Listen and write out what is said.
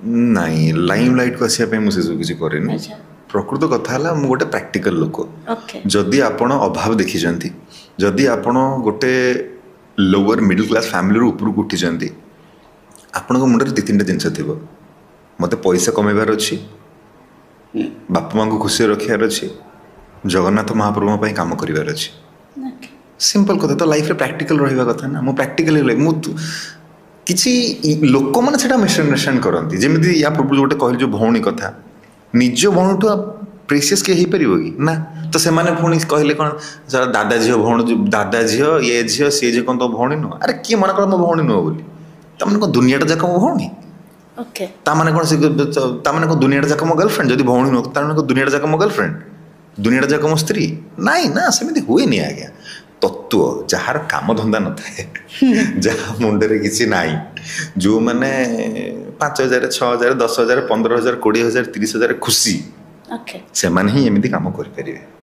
ନାଇଁ ଲାଇମଲାइट को आसिया पे मुझे किसी करेनि अच्छा प्रकृत कथा है मु गोटे प्रैक्टिकल लोक ओके जदि आपण अभाव देखिछंती जदि आपण गोटे लोअर मिडिल क्लास फैमिली ऊपर को उठिछंती आपनको मुंडरे दी तीन जिनस थिबो मते पैसा कमेबार अछि बापा मां को खुशी रखियार अछि जगन्नाथ महाप्रभु ପାଇଁ काम କରିବାର ଅଛି ओके सिंपल कथा तो लाइफ रे प्रैक्टिकल रहिबा कथा ना मु प्रैक्टिकली मु किसी लोक मैंने से मिसअंडरस्टांड करती जमी या पूर्व गोटे कहली जो भौणी कथा निज भौणी ठू प्रेसीयस किए हो कि ना तो से पुणी कहले कौन दादा झील भौणी दादा झील ये झील सी झील कौन तो भौणी नुह अरे किए मन कर मो भौणी नुह बोली तमें कौन दुनियाटा जाक मो भौणी ओके ताने कौन से कौन दुनियाटा जाक मो गर्लफ्रेंड जब भौणी नुह ताने दुनियाटा जाक मो गर्लफ्रेंड दुनियाटा जाक मो स्त्री नाई ना सेमती हुए आज्ञा तत्व जार काम धंदा न थाए जहाँ मुंडे किसी नाई जो मैंने 5,000 6,000 10,000 15,000 20,000 30,000 खुशी ओके से ही एमती काम करें।